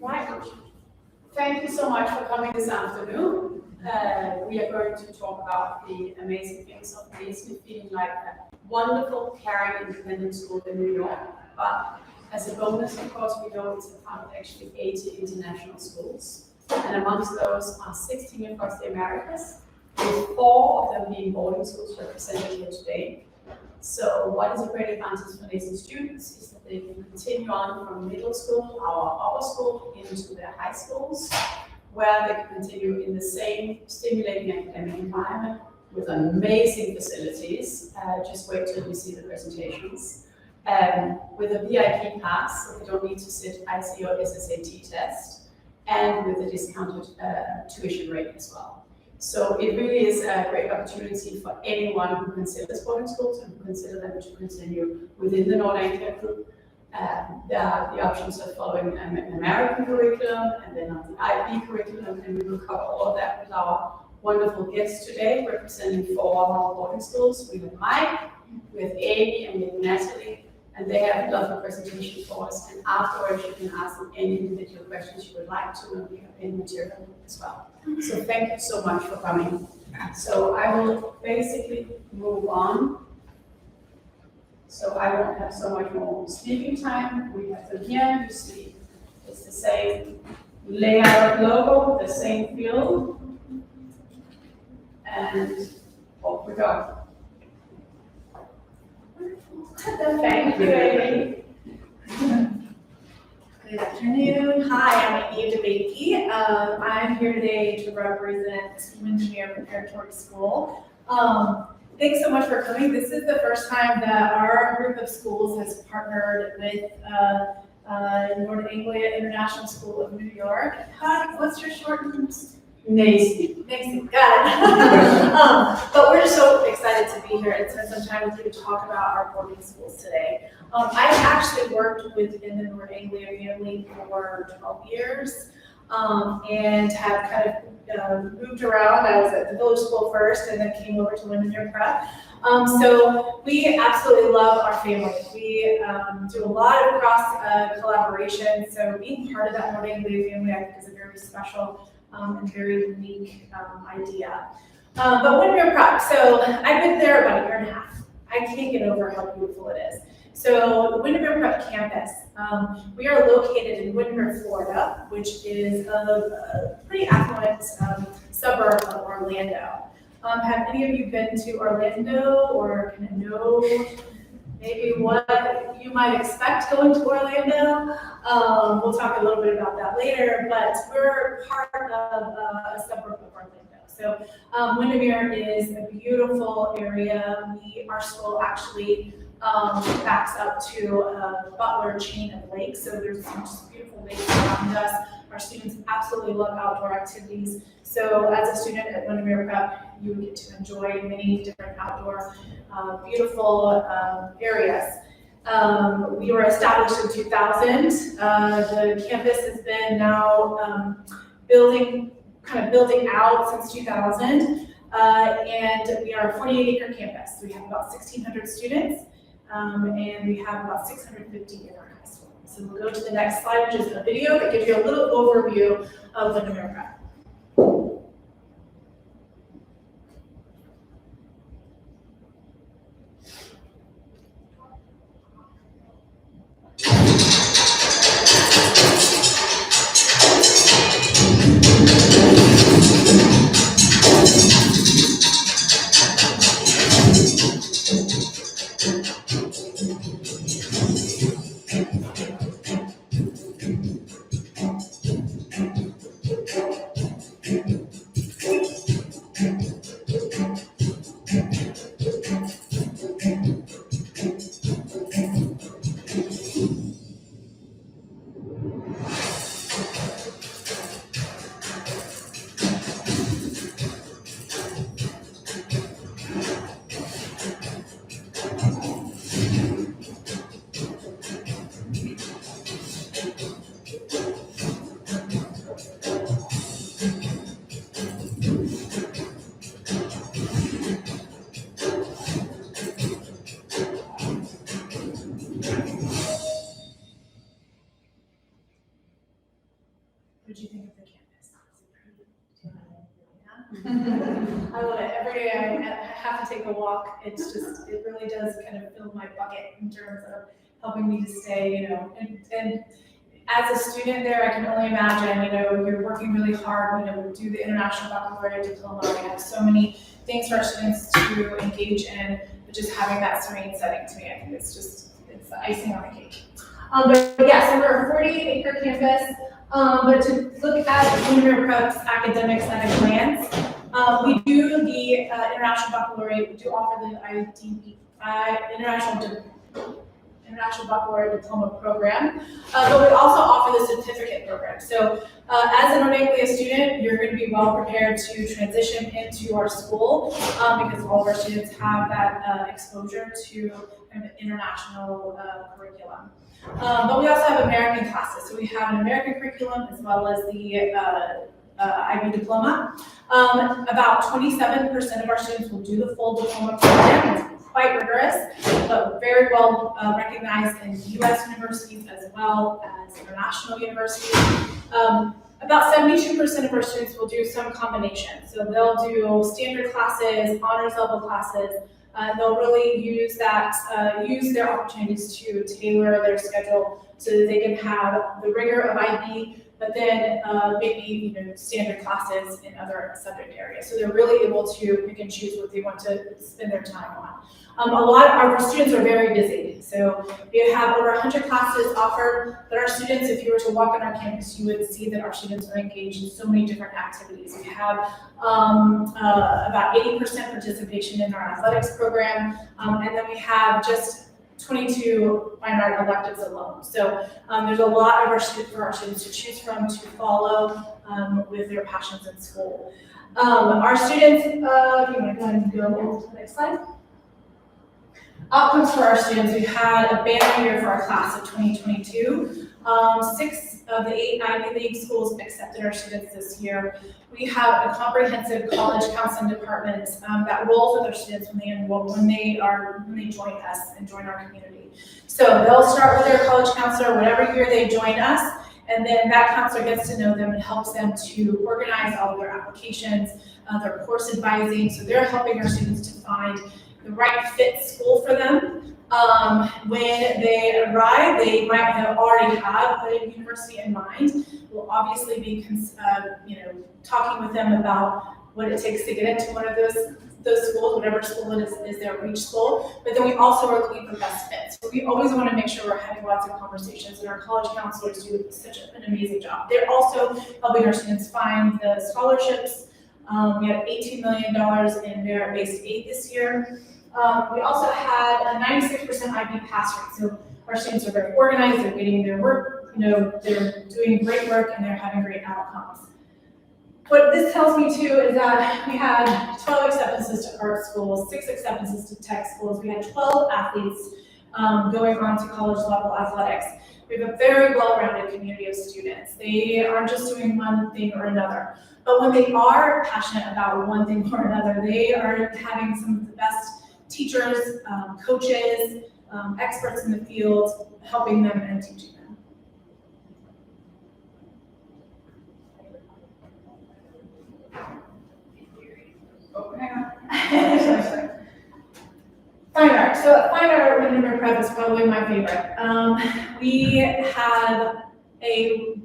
Right. Thank you so much for coming this afternoon. We are going to talk about the amazing things of basically feeling like a wonderful, caring, independent school in New York. But as a bonus, of course, we know it's a part of actually 80 international schools. And amongst those are 16 across the Americas, with 4 of them being boarding schools represented here today. So what is a great advantage for NASAN students is that they can continue on from middle school, our upper school, into their high schools, where they can continue in the same stimulating academic environment with amazing facilities. Just wait till you see the presentations. With a VIP pass, so they don't need to sit IC or SSAT test, and with a discounted tuition rate as well. So it really is a great opportunity for anyone who considers boarding schools and who consider them to continue within the Anglia group. There are the options of following an American curriculum and then on the IB curriculum, and we will cover all of that with our wonderful guests today, representing 4 of our boarding schools. We have Mike, we have Amy, and we have Natalie, and they have a lovely presentation for us. And afterwards, you can ask them any individual questions you would like to, and we have any material as well. So thank you so much for coming. So I will basically move on. So I won't have so much more speaking time. We have them here. You see, it's the same layout logo, the same field, and off we go. Thank you, Amy. Good afternoon. Hi, I'm Eve DeBakey. I'm here today to represent Windermere Preparatory School. Thanks so much for coming. This is the first time that our group of schools has partnered with North Anglia International School of New York. What's your short name? NASI. NASI, got it. But we're just so excited to be here and spend some time with you to talk about our boarding schools today. I've actually worked within the North Anglia family for 12 years and have kind of moved around. I was at the village school first and then came over to Windermere Prep. So we absolutely love our family. We do a lot of cross collaboration. So being part of that North Anglia family, I think, is a very special and very unique idea. But Windermere Prep, so I've been there about 1.5 years. I can't get over how beautiful it is. So the Windermere Prep campus, we are located in Windermere, Florida, which is a pretty affluent suburb of Orlando. Have any of you been to Orlando or kind of know maybe what you might expect going to Orlando? We'll talk a little bit about that later, but we're part of a suburb of Orlando. So Windermere is a beautiful area. Our school actually backs up to a Butler chain of lakes, so there's some just beautiful lakes around us. Our students absolutely love outdoor activities. So as a student at Windermere Prep, you get to enjoy many different outdoor beautiful areas. We were established in 2000. The campus has been now building out since 2000. And we are a 48-acre campus. We have about 1,600 students, and we have about 650 in our high school. So we'll go to the next slide, which is a video that gives you a little overview of Windermere Prep. What did you think of the campus? Yeah. I love it. Every day I have to take a walk. It really does kind of fill my bucket in terms of helping me to stay, and as a student there, I can only imagine, you're working really hard, we do the International Baccalaureate Diploma. We have so many things for our students to engage in, but just having that serene setting to me, I think it's the icing on the cake. But yeah, so we're a 48-acre campus, but to look at Windermere Prep's academics at a glance, we do the International Baccalaureate, we do offer the International Baccalaureate Diploma Program, but we also offer the certificate program. So as an Anglia student, you're going to be well prepared to transition into our school because all of our students have that exposure to kind of international curriculum. But we also have American classes. So we have an American curriculum as well as the IB diploma. About 27% of our students will do the full diploma program. It's quite rigorous, but very well recognized in U.S. universities as well as international universities. About 72% of our students will do some combination. So they'll do standard classes, honors level classes. They'll really use their opportunities to tailor their schedule so that they can have the rigor of IB, but then maybe standard classes in other subject areas. So they're really able to pick and choose what they want to spend their time on. A lot of our students are very busy. So we have over 100 classes offered, but our students, if you were to walk on our campus, you would see that our students are engaged in so many different activities. We have about 80% participation in our athletics program, and then we have just 22 fine art electives alone. So there's a lot of for our students to choose from to follow with their passions in school. Our students, if you want to go ahead and go to the next slide. Outcomes for our students, we've had a banner year for our class of 2022. 6 of the 8 Ivy League schools accepted our students this year. We have a comprehensive college counseling department that rolls with our students when they join us and join our community. So they'll start with their college counselor whatever year they join us, and then that counselor gets to know them and helps them to organize all of their applications, their course advising. So they're helping our students to find the right fit school for them. When they arrive, they might already have a university in mind. We'll obviously be, talking with them about what it takes to get into one of those schools, whatever school it is their reach school. But then we also are looking for best fits. So we always want to make sure we're having lots of conversations, and our college counselors do such an amazing job. They're also helping our students find the scholarships. We had $18 million in merit-based aid this year. We also had a 96% IB pass rate. So our students are very organized, they're getting their work, they're doing great work and they're having great outcomes. What this tells me too is that we had 12 acceptances to art schools, 6 acceptances to tech schools. We had 12 athletes going on to college level athletics. We have a very well-rounded community of students. They aren't just doing one thing or another. But when they are passionate about one thing or another, they are having some of the best teachers, coaches, experts in the field, helping them and teaching them. Oh, hang on. Fine art. So fine art at Windermere Prep is probably my favorite. We have a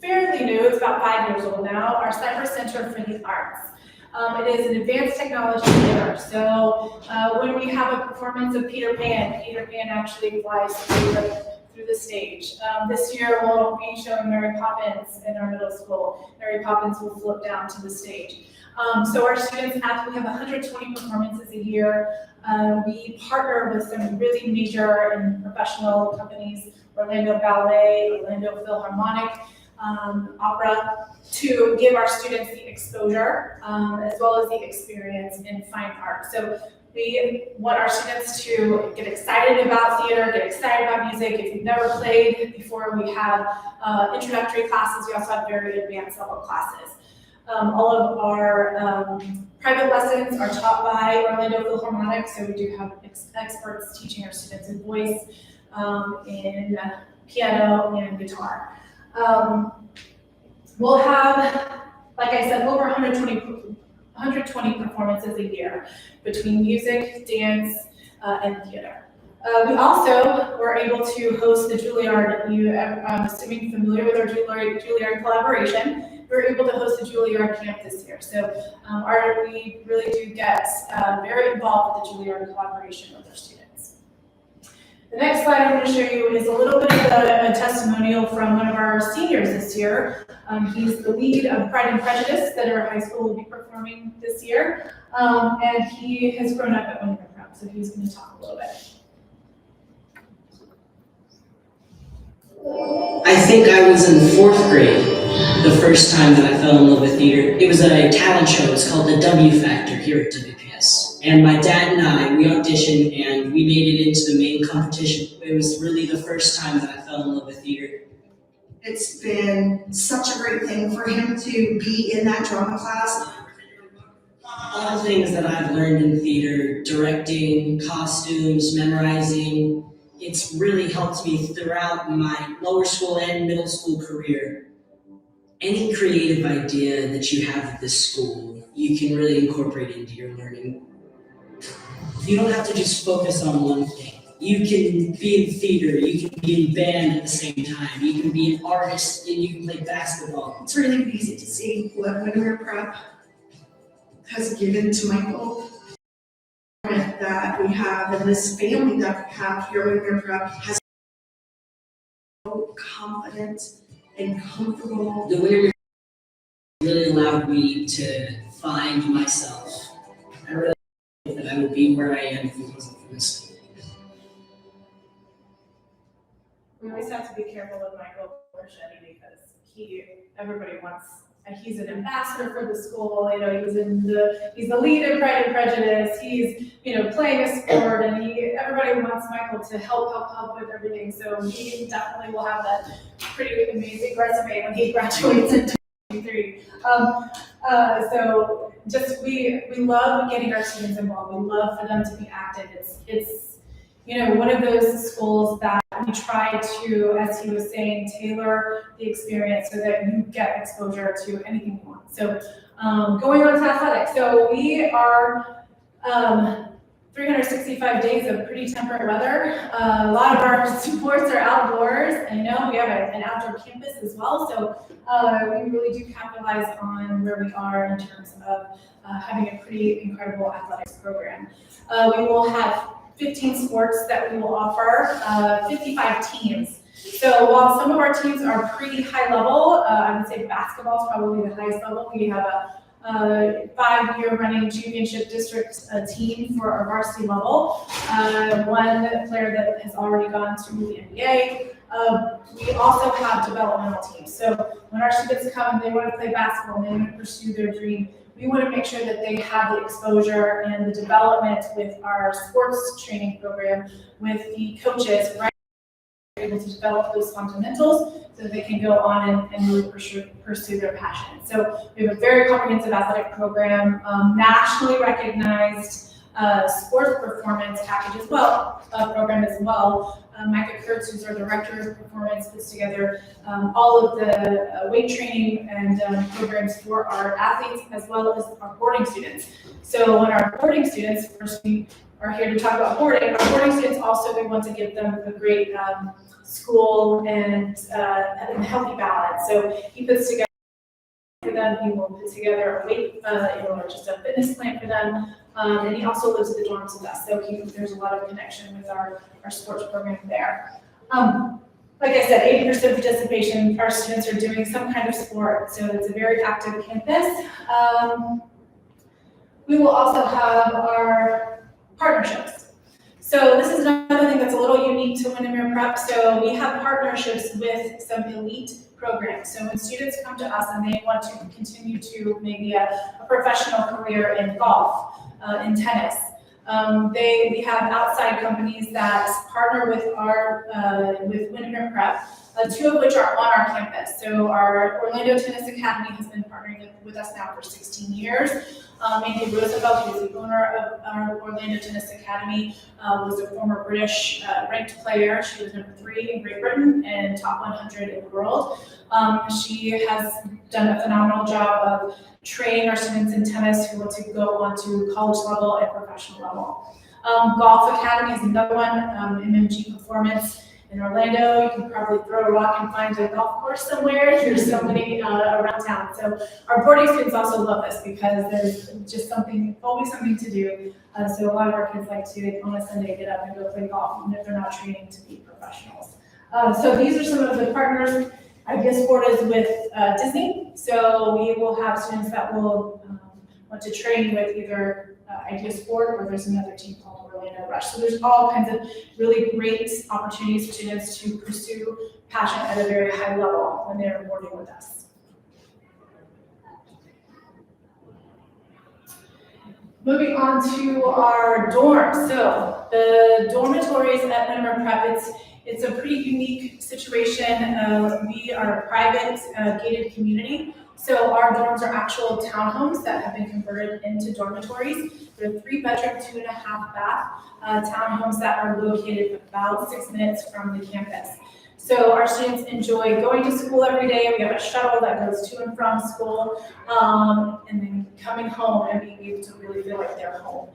fairly new, it's about 5 years old now, our Cyber Center for the Arts. It is an advanced technology theater. So when we have a performance of Peter Pan actually flies through the stage. This year we'll be showing Mary Poppins in our middle school. Mary Poppins will float down to the stage. So our students we have 120 performances a year. We partner with some really major and professional companies, Orlando Ballet, Orlando Philharmonic, opera, to give our students the exposure as well as the experience in fine art. So we want our students to get excited about theater, get excited about music. If you've never played before, we have introductory classes. We also have very advanced level classes. All of our private lessons are taught by Orlando Philharmonic, so we do have experts teaching our students in voice, in piano, and guitar. We'll have, like I said, over 120 performances a year between music, dance, and theater. We also were able to host the Juilliard. I'm assuming familiar with our Juilliard collaboration. We were able to host the Juilliard camp this year. So we really do get very involved with the Juilliard collaboration with our students. The next slide I'm going to show you is a little bit of a testimonial from one of our seniors this year. He's the lead of Pride and Prejudice that our high school will be performing this year. And he has grown up at Winter Prep, so he's going to talk a little bit. I think I was in 4th grade the first time that I fell in love with theater. It was a talent show. It's called the W Factor here at WPS. And my dad and I, we auditioned and we made it into the main competition. It was really the first time that I fell in love with theater. It's been such a great thing for him to be in that drama class. All the things that I've learned in theater, directing, costumes, memorizing, it's really helped me throughout my lower school and middle school career. Any creative idea that you have at this school, you can really incorporate into your learning. You don't have to just focus on one thing. You can be in theater, you can be in band at the same time, you can be an artist, and you can play basketball. It's really easy to see what Winter Prep has given to Michael. That we have, and this family that we have here at Winter Prep has so confident and comfortable. The Winter really allowed me to find myself. I really hope that I would be where I am if it wasn't for this. We always have to be careful with Michael Borchetti because everybody wants. He's an ambassador for the school. You know, he's the lead in Pride and Prejudice. He's playing a sport, and everybody wants Michael to help with everything. So he definitely will have that pretty amazing resume when he graduates in 2023. So just we love getting our students involved. We love for them to be active. It's one of those schools that we try to, as he was saying, tailor the experience so that you get exposure to anything you want. So going on to athletics. So we are 365 days of pretty temperate weather. A lot of our sports are outdoors. I know we have an outdoor campus as well. So we really do capitalize on where we are in terms of having a pretty incredible athletics program. We will have 15 sports that we will offer, 55 teams. So while some of our teams are pretty high level, I would say basketball is probably the highest level. We have a 5-year running championship district team for our varsity level. One player that has already gone to the NBA. We also have developmental teams. So when our students come and they want to play basketball and they want to pursue their dream, we want to make sure that they have the exposure and the development with our sports training program with the coaches, right? They're able to develop those fundamentals so that they can go on and really pursue their passion. So we have a very comprehensive athletic program, nationally recognized sports performance package as well, program as well. Micah Kurtz, who's our director of performance, puts together all of the weight training and programs for our athletes as well as our boarding students. So when our boarding students, first we are here to talk about boarding. Our boarding students also, we want to give them a great school and healthy balance. So he puts together for them, he will put together a weight, just a fitness plan for them. And he also lives at the dorms with us, so there's a lot of connection with our sports program there. Like I said, 80% participation, our students are doing some kind of sport, so it's a very active campus. We will also have our partnerships. So this is another thing that's a little unique to Windermere Prep. So we have partnerships with some elite programs. So when students come to us and they want to continue to maybe a professional career in golf, in tennis, we have outside companies that partner with with Windermere Prep, 2 of which are on our campus. So our Orlando Tennis Academy has been partnering with us now for 16 years. Mandy Roosevelt, who's the owner of our Orlando Tennis Academy, was a former British ranked player. She was number 3 in Great Britain and top 100 in the world. She has done a phenomenal job of training our students in tennis who want to go on to college level and professional level. Golf Academy is another one, MMG Performance in Orlando. You can probably throw a rock and find a golf course somewhere. There's so many around town. So our boarding students also love this because there's just always something to do. So a lot of our kids like to, on a Sunday, get up and go play golf, even if they're not training to be professionals. So these are some of the partners. Idea Sport is with Disney. So we will have students that will want to train with either Idea Sport, or there's another team called Orlando Rush. So there's all kinds of really great opportunities for students to pursue passion at a very high level when they're boarding with us. Moving on to our dorms. So the dormitories at Wintermere Prep, it's a pretty unique situation. We are a private gated community. So our dorms are actual townhomes that have been converted into dormitories. They're 3-bedroom, 2.5-bath townhomes that are located about 6 minutes from the campus. So our students enjoy going to school every day. We have a shuttle that goes to and from school, and then coming home and being able to really feel like they're home.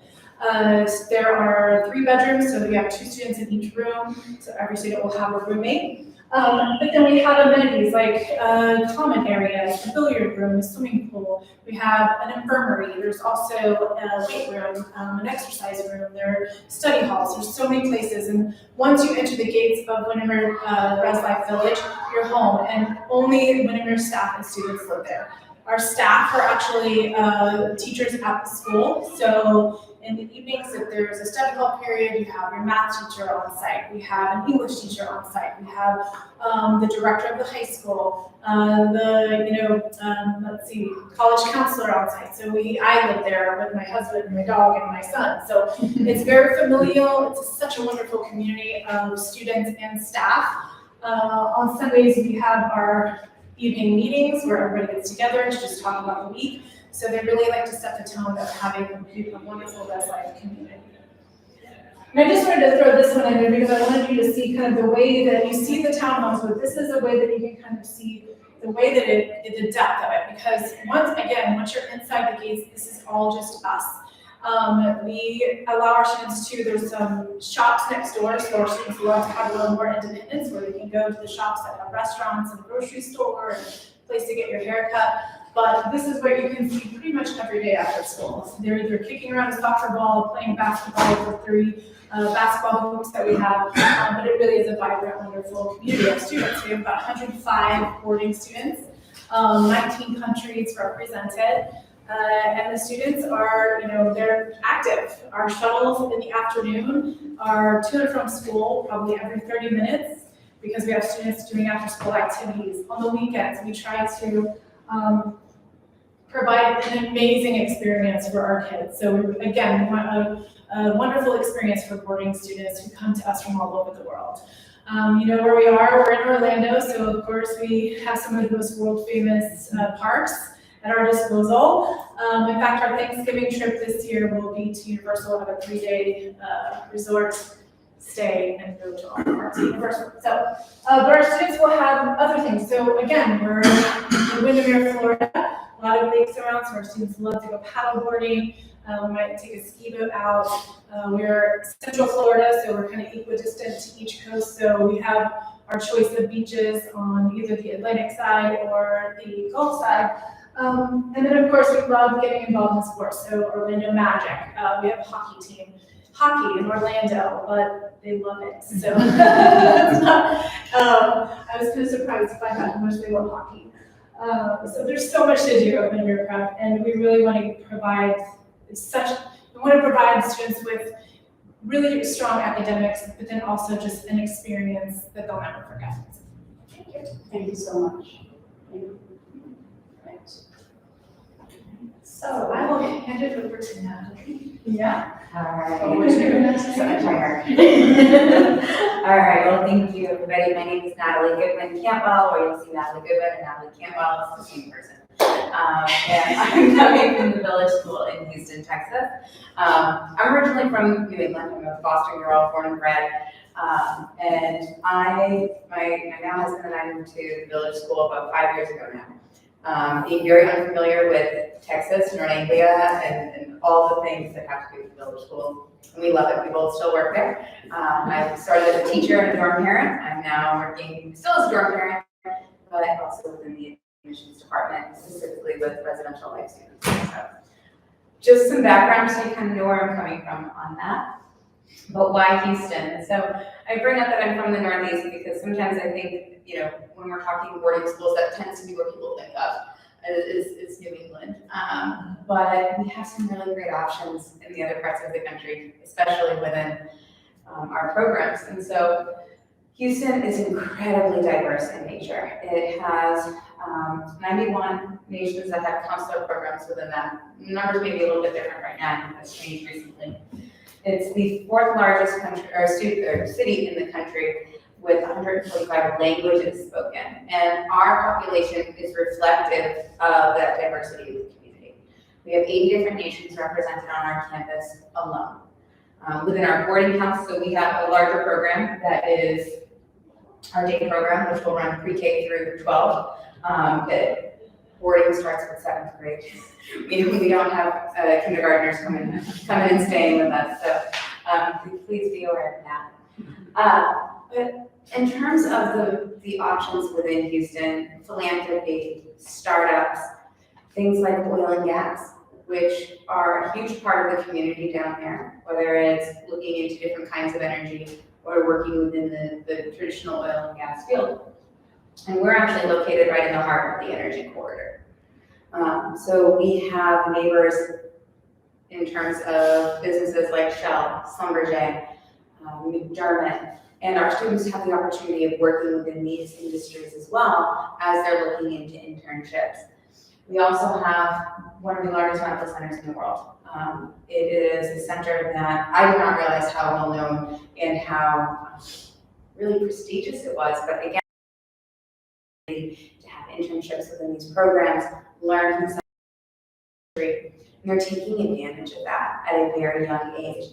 There are 3 bedrooms, so we have 2 students in each room, so every student will have a roommate. But then we have amenities like common areas, a billiard room, a swimming pool. We have an infirmary. There's also a weight room, an exercise room. There are study halls. There's so many places. And once you enter the gates of Windermere Res Life Village, you're home. And only Windermere staff and students live there. Our staff are actually teachers at the school. So in the evenings, if there's a study hall period, you have your math teacher on site. We have an English teacher on site. We have the director of the high school, college counselor on site. So I live there with my husband and my dog and my son. So it's very familial. It's such a wonderful community of students and staff. On Sundays, we have our evening meetings where everybody gets together to just talk about the week. So they really like to set the tone of having a wonderful Res Life community. And I just wanted to throw this one in there because I wanted you to see kind of the way that you see the townhomes, but this is a way that you can kind of see the way that the depth of it. Because once you're inside the gates, this is all just us. We allow our students there's some shops next door, so our students love to have a little more independence where they can go to the shops that have restaurants and a grocery store and a place to get your hair cut. But this is what you can see pretty much every day after school. So they're either kicking around a soccer ball, playing basketball with 3 basketball hoops that we have, but it really is a vibrant, wonderful community of students. We have about 105 boarding students, 19 countries represented, and the students are, they're active. Our shuttles in the afternoon are to and from school probably every 30 minutes because we have students doing after-school activities. On the weekends, we try to provide an amazing experience for our kids. So again, we want a wonderful experience for boarding students who come to us from all over the world. You know where we are, we're in Orlando, so of course we have some of the most world famous parks at our disposal. In fact, our Thanksgiving trip this year will be to Universal, have a 3-day resort stay and go to all the parks at Universal. So, but our students will have other things. So again, we're in Windermere, Florida. A lot of lakes around, so our students love to go paddle boarding. We might take a ski boat out. We're Central Florida, so we're kind of equidistant to each coast. So we have our choice of beaches on either the Atlantic side or the Gulf side. And then of course we love getting involved in sports. So Orlando Magic, we have a hockey team. Hockey in Orlando, but they love it. So I was kind of surprised to find out how much they love hockey. So there's so much to do at Windermere Prep, and we really want to provide students with really strong academics, but then also just an experience that they'll never forget. Thank you. Thank you so much. Thank you. Right. So I will hand it over to Natalie. Yeah. All right. Oh, what's your name? So much higher. All right, well, thank you, everybody. My name is Natalie Goodwin Campbell, or you'll see Natalie Goodwin and Natalie Campbell, it's the same person. And I'm coming from the Village School in Houston, Texas. I'm originally from New England. I'm a Boston girl, born and bred. And my now husband and I moved to the Village School about 5 years ago now. Being very unfamiliar with Texas, North Anglia, and all the things that have to do with the Village School. And we love it. We both still work there. I started as a teacher and a dorm parent. I'm now working still as a dorm parent, but also within the admissions department, specifically with residential life students. So just some background so you kind of know where I'm coming from on that. But why Houston? So I bring up that I'm from the Northeast because sometimes I think, when we're talking boarding schools, that tends to be what people think of is New England. But we have some really great options in the other parts of the country, especially within our programs. And so Houston is incredibly diverse in nature. It has 91 nations that have consular programs within them. The numbers may be a little bit different right now, that's changed recently. It's the fourth largest country or city in the country with 145 languages spoken. And our population is reflective of that diversity of the community. We have 80 different nations represented on our campus alone. Within our boarding house, so we have a larger program that is our day program, which will run pre-K through 12. The boarding starts with 7th grade. We don't have kindergartners coming and staying with us, so please be aware of that. But in terms of the options within Houston, philanthropy, startups, things like oil and gas, which are a huge part of the community down there, whether it's looking into different kinds of energy or working within the traditional oil and gas field. And we're actually located right in the heart of the energy corridor. So we have neighbors in terms of businesses like Shell, Schlumberger, McDermott, and our students have the opportunity of working within these industries as well as they're looking into internships. We also have one of the largest medical centers in the world. It is a center that I did not realize how well known and how really prestigious it was, but again, to have internships within these programs, learn from some industry, and they're taking advantage of that at a very young age.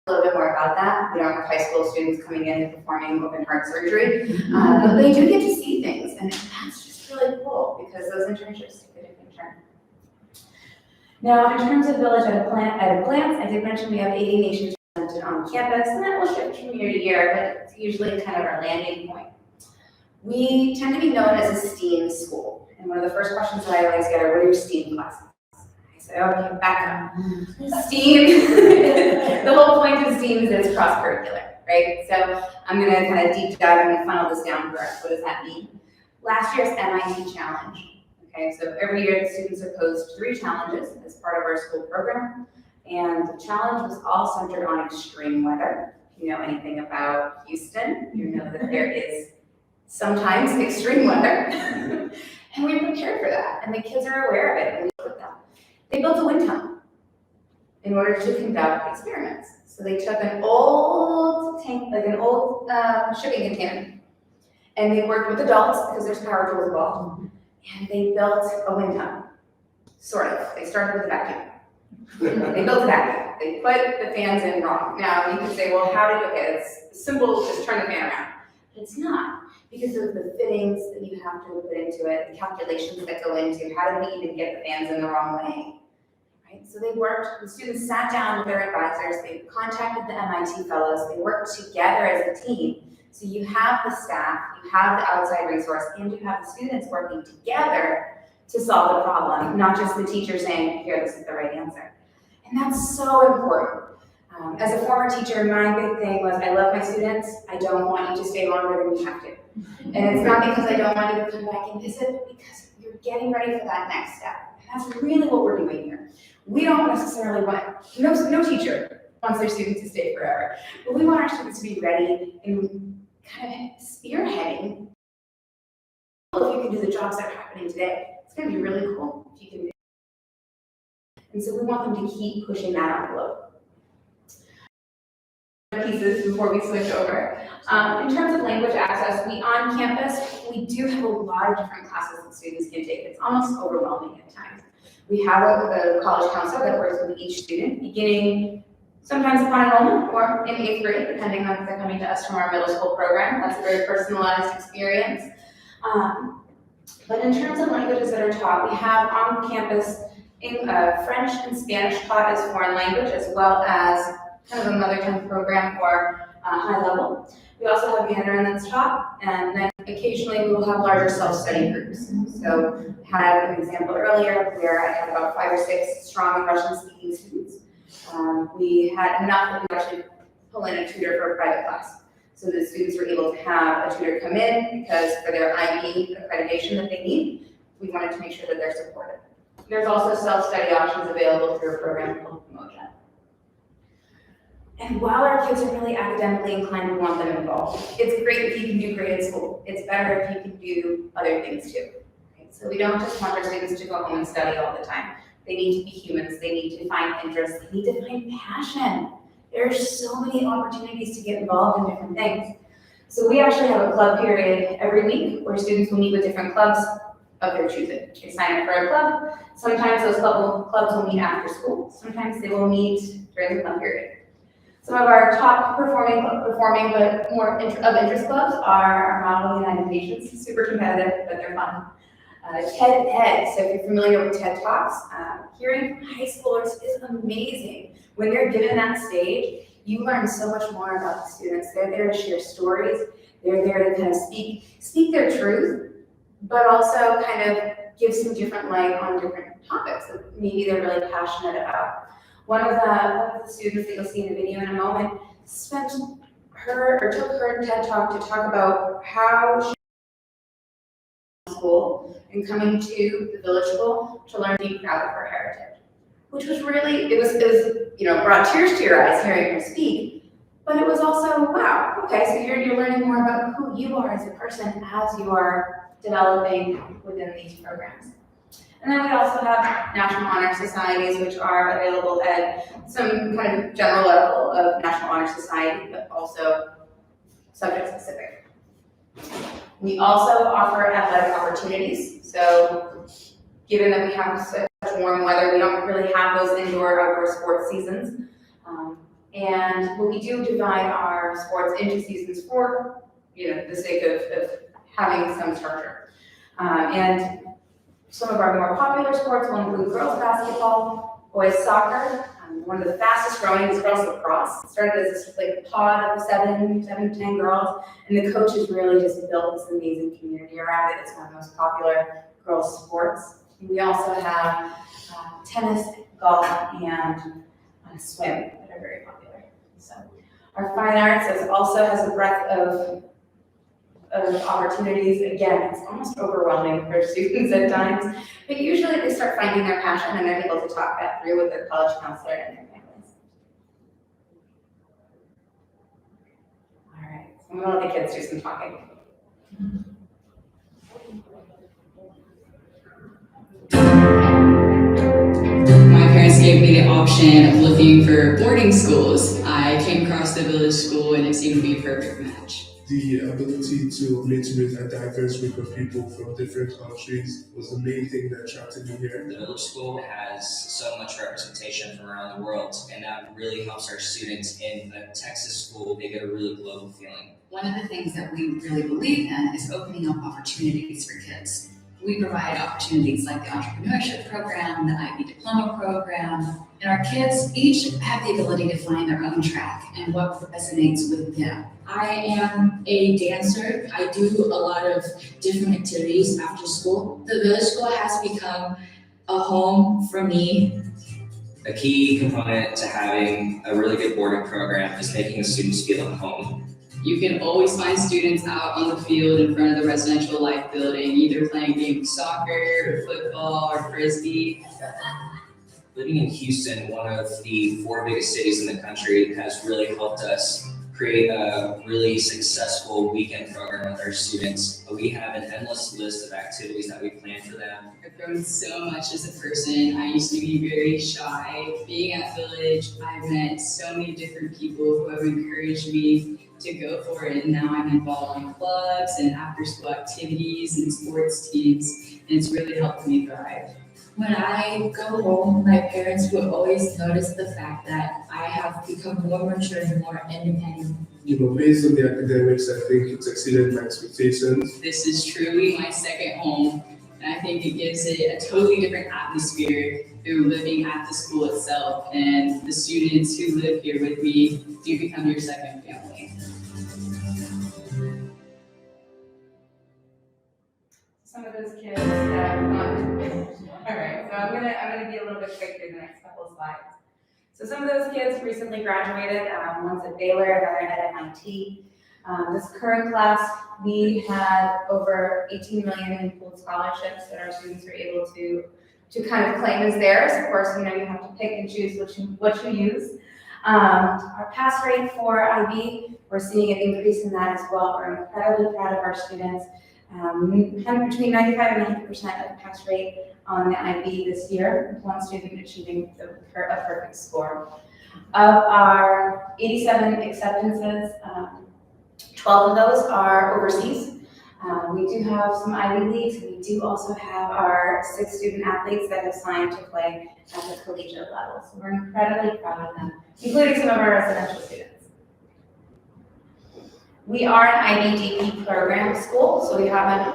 A little bit more about that. We don't have high school students coming in and performing open heart surgery, but they do get to see things, and that's just really cool because those internships take a different turn. Now, in terms of Village at a glance, I did mention we have 80 nations represented on campus, and that will shift from year to year, but it's usually kind of our landing point. We tend to be known as a STEAM school, and one of the first questions that I always get are, what are your STEAM classes? I say, okay, back up. STEAM, the whole point of STEAM is that it's cross-curricular, right? So I'm gonna kind of deep dive and funnel this down for us. What does that mean? Last year's MIT challenge. Okay, so every year the students are posed 3 challenges as part of our school program, and the challenge was all centered on extreme weather. If you know anything about Houston, you know that there is sometimes extreme weather, and we prepared for that, and the kids are aware of it, and we work with them. They built a wind tunnel in order to conduct experiments. So they took an old tank, like an old shipping container, and they worked with adults because there's power tools involved. And they built a wind tunnel, sort of. They started with a vacuum. They built a vacuum. They put the fans in wrong. Now, you can say, well, okay, it's simple, just turn the fan around. But it's not, because of the fittings that you have to put into it, the calculations that go into, how do we even get the fans in the wrong way, right? So they worked, the students sat down with their advisors, they contacted the MIT fellows, they worked together as a team. So you have the staff, you have the outside resource, and you have the students working together to solve the problem, not just the teacher saying, here, this is the right answer. And that's so important. As a former teacher, my big thing was, I love my students, I don't want you to stay longer than you have to. And it's not because I don't want you to come back and visit, but because you're getting ready for that next step. And that's really what we're doing here. We don't necessarily want, no teacher wants their students to stay forever, but we want our students to be ready and kind of spearheading. If you can do the jobs that are happening today, it's going to be really cool if you can do. And so we want them to keep pushing that envelope. Pieces before we switch over. In terms of language access, on campus, we do have a lot of different classes that students can take. It's almost overwhelming at times. We have a college counselor that works with each student, beginning sometimes upon enrollment or in 8th grade, depending on if they're coming to us from our middle school program. That's a very personalized experience. But in terms of languages that are taught, we have on campus French and Spanish taught as foreign language, as well as kind of a mother tongue program for high level. We also have Mandarin that's taught, and then occasionally we will have larger self-study groups. So I had an example earlier where I had about 5 or 6 strong Russian-speaking students. We had enough that we actually pull in a tutor for a private class. So the students were able to have a tutor come in because for their IB accreditation that they need, we wanted to make sure that they're supported. There's also self-study options available through a program called Promotion. And while our kids are really academically inclined, we want them involved. It's great if you can do great in school. It's better if you can do other things too. Right? So we don't just want our students to go home and study all the time. They need to be humans. They need to find interests. They need to find passion. There are so many opportunities to get involved in different things. So we actually have a club period every week where students will meet with different clubs of their choosing. They sign up for a club. Sometimes those clubs will meet after school. Sometimes they will meet during the club period. Some of our top performing but more of interest clubs are our Model United Nations, super competitive, but they're fun. TED, so if you're familiar with TED Talks, hearing high schoolers is amazing. When they're given that stage, you learn so much more about the students. They're there to share stories. They're there to kind of speak their truth, but also kind of give some different light on different topics that maybe they're really passionate about. One of the students that you'll see in the video in a moment took her TED Talk to talk about how she school and coming to the village school to learn to be proud of her heritage, which was really, it was brought tears to your eyes hearing her speak, but it was also, wow, okay, so you're learning more about who you are as a person as you are developing within these programs. And then we also have National Honor Societies, which are available at some kind of general level of National Honor Society, but also subject specific. We also offer athletic opportunities. So given that we have such warm weather, we don't really have those indoor-outdoor sports seasons. And we do divide our sports into seasons for, the sake of having some structure. And some of our more popular sports will include girls basketball, boys soccer. One of the fastest growing is girls lacrosse. It started as this pod of 7 to 10 girls, and the coaches really just built this amazing community around it. It's one of the most popular girls sports. We also have tennis, golf, and swim that are very popular. So our fine arts also has a breadth of opportunities. Again, it's almost overwhelming for students at times, but usually they start finding their passion and they're able to talk that through with their college counselor and their families. All right, so I'm gonna let the kids do some talking. My parents gave me the option of looking for boarding schools. I came across the village school and it seemed to be a perfect match. The ability to meet with a diverse group of people from different countries was the main thing that attracted me here. The village school has so much representation from around the world, and that really helps our students in the Texas school. They get a really global feeling. One of the things that we really believe in is opening up opportunities for kids. We provide opportunities like the entrepreneurship program, the IB diploma program, and our kids each have the ability to find their own track and what resonates with them. I am a dancer. I do a lot of different activities after school. The village school has become a home for me. A key component to having a really good boarding program is making the students feel at home. You can always find students out on the field in front of the residential life building, either playing games of soccer or football or frisbee. Living in Houston, one of the 4 biggest cities in the country, has really helped us create a really successful weekend program with our students. We have an endless list of activities that we plan for them. I've grown so much as a person. I used to be very shy. Being at Village, I've met so many different people who have encouraged me to go for it. And now I'm involved in clubs and after-school activities and sports teams, and it's really helped me thrive. When I go home, my parents will always notice the fact that I have become more mature and more independent. Based on the academics, I think it's exceeded my expectations. This is truly my second home, and I think it gives it a totally different atmosphere through living at the school itself, and the students who live here with me do become your second family. Some of those kids that have gone. All right, so I'm gonna be a little bit quick through the next couple of slides. So some of those kids recently graduated. One's at Baylor, another at MIT. This current class, we had over 18 million in pooled scholarships that our students were able to kind of claim as theirs. Of course, you have to pick and choose what you use. Our pass rate for IB, we're seeing an increase in that as well. We're incredibly proud of our students. Between 95 and 90% of pass rate on the IB this year, with one student achieving a perfect score. Of our 87 acceptances, 12 of those are overseas. We do have some Ivy Leagues, and we do also have our 6 student athletes that have signed to play at the collegiate level. So we're incredibly proud of them, including some of our residential students. We are an IBDP program school, so we have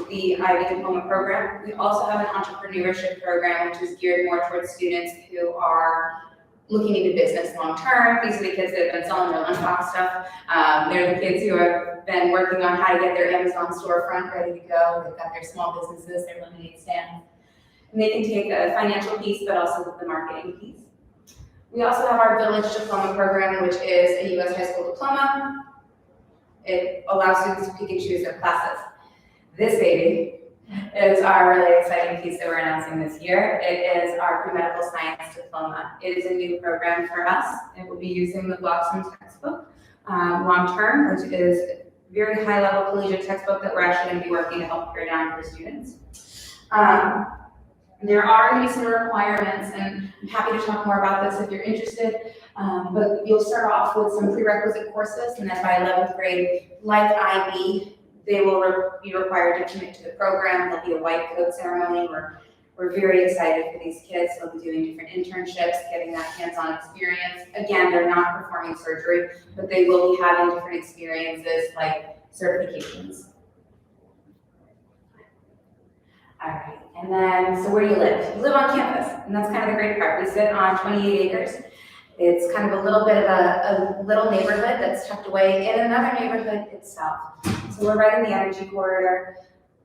the IB diploma program. We also have an entrepreneurship program, which is geared more towards students who are looking into business long term. These are the kids that have been selling their lunchbox stuff. They're the kids who have been working on how to get their Amazon storefront ready to go. They've got their small businesses, their lemonade stands. And they can take the financial piece, but also the marketing piece. We also have our Village Diploma program, which is a U.S. high school diploma. It allows students to pick and choose their classes. This baby is our really exciting piece that we're announcing this year. It is our pre-medical science diploma. It is a new program for us. It will be using the Blossom textbook long-term, which is a very high-level collegiate textbook that we're actually going to be working to help pare down for students. There are going to be some requirements, and I'm happy to talk more about this if you're interested. But you'll start off with some prerequisite courses, and then by 11th grade, like IB, they will be required to commit to the program. There'll be a white coat ceremony. We're very excited for these kids. They'll be doing different internships, getting that hands-on experience. Again, they're not performing surgery, but they will be having different experiences like certifications. All right, and then, so where do you live? You live on campus, and that's kind of the great part. We sit on 28 acres. It's kind of a little bit of a little neighborhood that's tucked away in another neighborhood itself. So we're right in the energy corridor,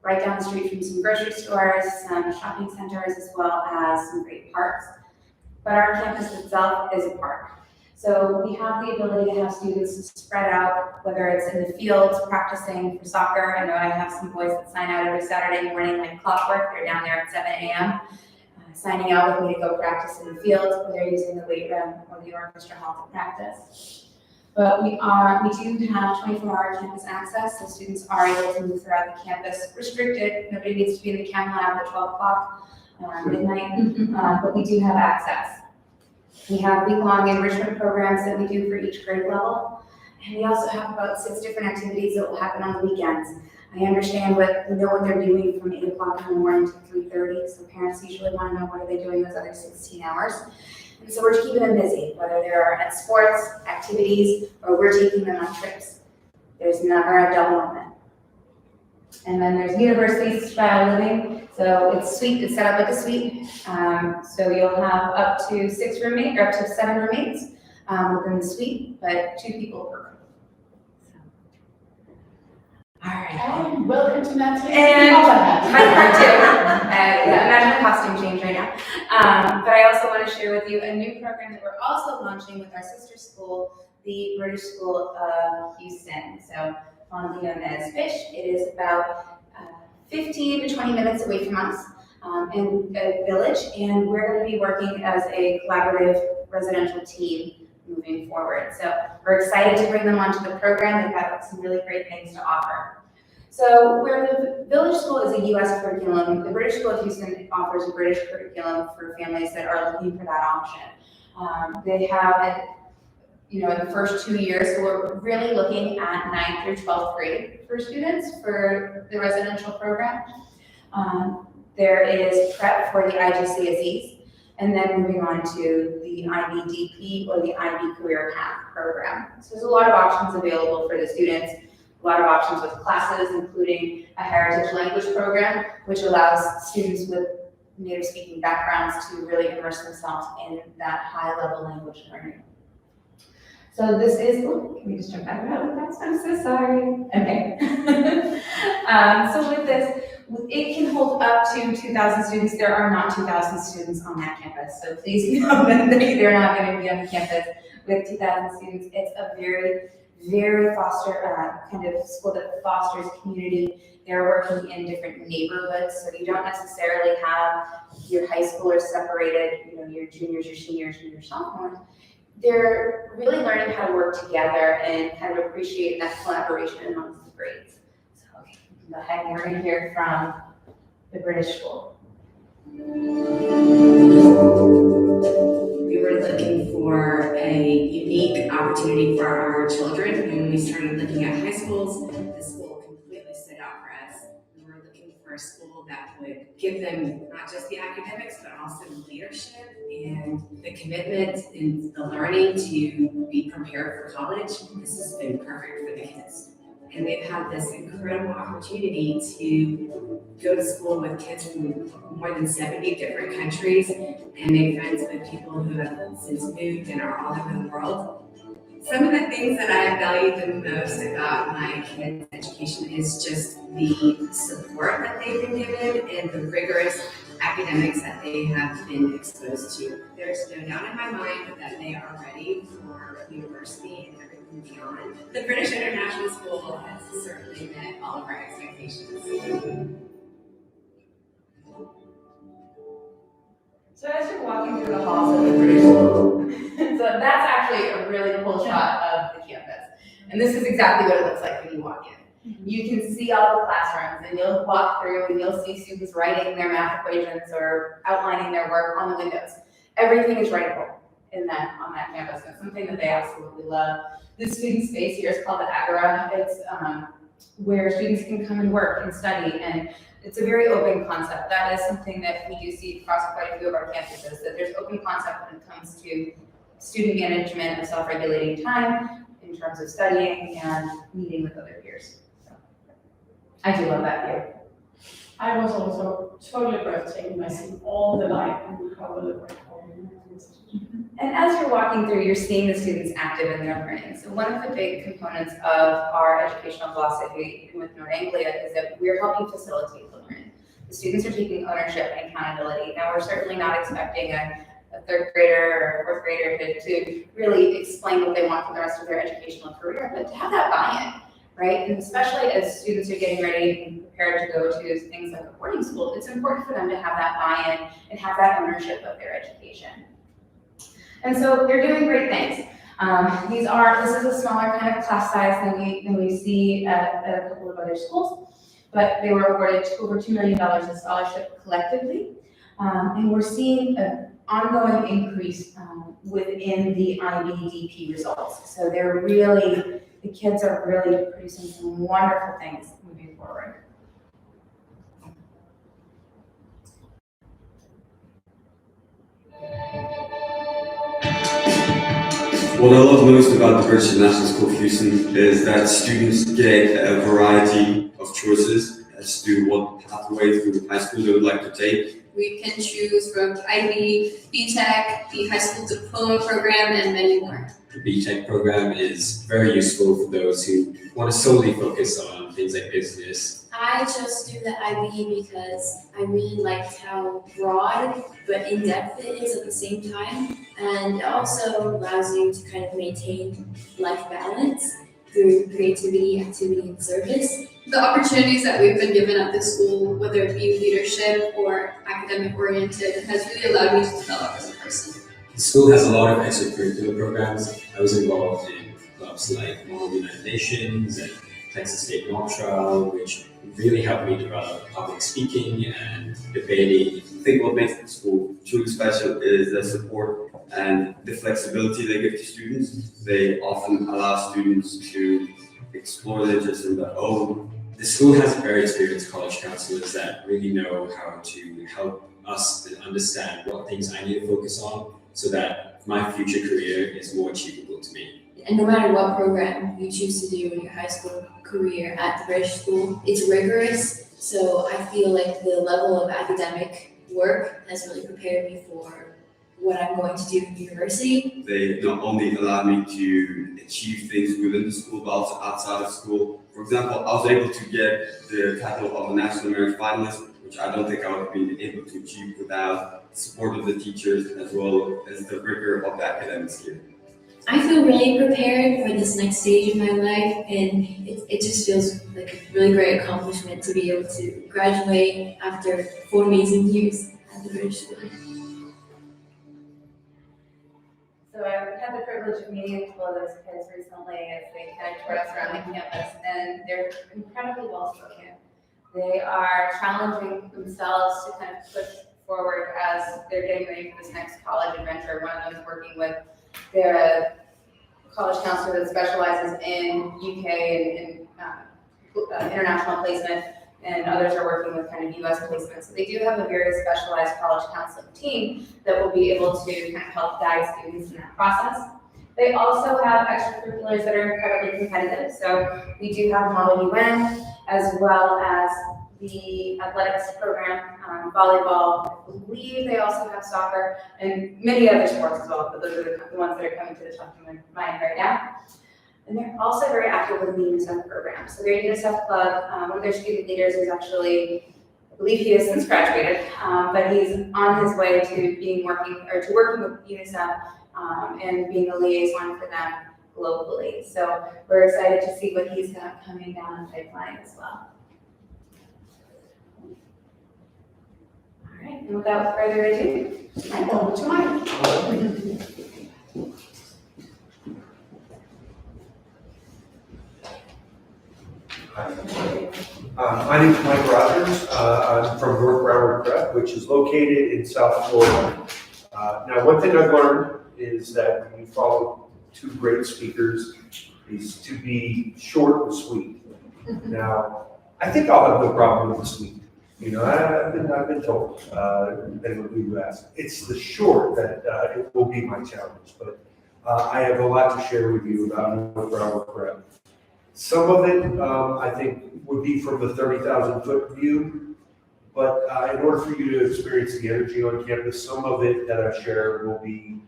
right down the street from some grocery stores, some shopping centers, as well as some great parks. But our campus itself is a park. So we have the ability to have students spread out, whether it's in the fields practicing for soccer. I know I have some boys that sign out every Saturday morning like clockwork. They're down there at 7 a.m. Signing out with me to go practice in the fields, or they're using the weight room or the orchestra hall to practice. But we do have 24-hour campus access, so students are able to move throughout the campus restricted. Nobody needs to be in the chem lab at 12 o'clock midnight, but we do have access. We have week-long enrichment programs that we do for each grade level, and we also have about 6 different activities that will happen on the weekends. I understand we know what they're doing from 8 o'clock in the morning to 3:30, so parents usually want to know what are they doing those other 16 hours. And so we're keeping them busy, whether they're at sports, activities, or we're taking them on trips. There's never a dull moment. And then there's university style living. So it's it's set up like a suite. So you'll have up to 7 roommates within the suite, but 2 people per room. All right. And welcome to Nancy. And my part too. And I'm in a costume change right now. But I also want to share with you a new program that we're also launching with our sister school, the British School of Houston. So fondly known as FISH. It is about 15 to 20 minutes away from us in a village, and we're going to be working as a collaborative residential team moving forward. So we're excited to bring them onto the program. They've got some really great things to offer. So where the Village School is a U.S. curriculum, the British School of Houston offers a British curriculum for families that are looking for that option. They have, in the first 2 years, so we're really looking at 9th through 12th grade for students for the residential program. There is prep for the IGCSEs, and then moving on to the IBDP or the IB Career Path program. So there's a lot of options available for the students, a lot of options with classes, including a heritage language program, which allows students with native speaking backgrounds to really immerse themselves in that high level language learning. So this is, let me just jump back really fast, I'm so sorry. Okay. So with this, it can hold up to 2,000 students. There are not 2,000 students on that campus. So please know that they're not going to be on the campus with 2,000 students. It's a very, very kind of school that fosters community. They're working in different neighborhoods, so you don't necessarily have your high schoolers separated, your juniors, your seniors, and your sophomores. They're really learning how to work together and kind of appreciate that collaboration amongst the grades. So, okay, go ahead, and we're going to hear from the British school. We were looking for a unique opportunity for our children, and when we started looking at high schools, the school completely stood out for us. We were looking for a school that would give them not just the academics, but also the leadership and the commitment and the learning to be prepared for college. This has been perfect for the kids. And they've had this incredible opportunity to go to school with kids from more than 70 different countries and make friends with people who have since moved and are all over the world. Some of the things that I value the most about my kids' education is just the support that they've been given and the rigorous academics that they have been exposed to. There's no doubt in my mind that they are ready for university and everything beyond. The British International School has certainly met all of our expectations. So as you're walking through the halls of the British School, so that's actually a really cool shot of the campus. And this is exactly what it looks like when you walk in. You can see all the classrooms, and you'll walk through and you'll see students writing their math equations or outlining their work on the windows. Everything is writable on that campus. It's something that they absolutely love. The student space here is called the Agora. It's where students can come and work and study, and it's a very open concept. That is something that we do see across quite a few of our campuses, that there's open concept when it comes to student management and self-regulating time in terms of studying and meeting with other peers. So, I do love that view. I was also totally breathtaking by seeing all the light and how well it worked. And as you're walking through, you're seeing the students active in their learning. So one of the big components of our educational philosophy with North Anglia is that we're helping facilitate the learning. The students are taking ownership and accountability. Now, we're certainly not expecting a third grader or fourth grader to really explain what they want for the rest of their educational career, but to have that buy-in, right? And especially as students are getting ready and prepared to go to things like a boarding school, it's important for them to have that buy-in and have that ownership of their education. And so they're doing great things. This is a smaller kind of class size than we see at a couple of other schools, but they were awarded over $2 million in scholarship collectively. And we're seeing an ongoing increase within the IBDP results. So the kids are really producing some wonderful things moving forward. What I love most about the British International School of Houston is that students get a variety of choices as to what pathway through high school they would like to take. We can choose from IB, BTech, the high school diploma program, and many more. The BTech program is very useful for those who want to solely focus on things like business. I just do the IB because I really liked how broad but in-depth it is at the same time. And it also allows you to kind of maintain life balance through creativity, activity, and service. The opportunities that we've been given at this school, whether it be leadership or academic oriented, has really allowed me to develop as a person. The school has a lot of extracurricular programs. I was involved in clubs like Mom United Nations and Texas State Mock Trial, which really helped me develop public speaking and debating. I think what makes the school truly special is the support and the flexibility they give to students. They often allow students to explore their interests in their own. The school has very experienced college counselors that really know how to help us understand what things I need to focus on so that my future career is more achievable to me. And no matter what program you choose to do in your high school career at the British school, it's rigorous. So I feel like the level of academic work has really prepared me for what I'm going to do in university. They not only allow me to achieve things within the school, but also outside of school. For example, I was able to get the title of a national merit finalist, which I don't think I would have been able to achieve without the support of the teachers as well as the rigor of the academics here. I feel really prepared for this next stage of my life, and it just feels like a really great accomplishment to be able to graduate after 4 amazing years at the British school. So I had the privilege of meeting a couple of those kids recently as they kind of toured us around the campus, and they're incredibly well spoken. They are challenging themselves to kind of push forward as they're getting ready for this next college adventure. One of them is working with their college counselor that specializes in UK and international placement, and others are working with kind of US placement. So they do have a very specialized college counseling team that will be able to kind of help guide students in that process. They also have extracurriculars that are incredibly competitive. So we do have Model UN, as well as the athletics program, volleyball. I believe they also have soccer and many other sports as well, but those are the ones that are coming to the top of my mind right now. And they're also very active with the UNICEF program. So their UNICEF club, one of their student leaders is actually, I believe he has since graduated, but he's on his way to working with UNICEF and being a liaison for them globally. So we're excited to see what he's got coming down the pipeline as well. All right, and without further ado, Michael, over to Mike. Hi. My name is Mike Rogers. I'm from North Broward Prep, which is located in South Florida. Now, one thing I've learned is that when you follow two great speakers, is to be short and sweet. Now, I think I'll have no problem with the sweet. You know, I've been told, depending on who you ask. It's the short that it will be my challenge, but I have a lot to share with you about North Broward Prep. Some of it, I think, would be from the 30,000-foot view, but in order for you to experience the energy on campus, some of it that I share will be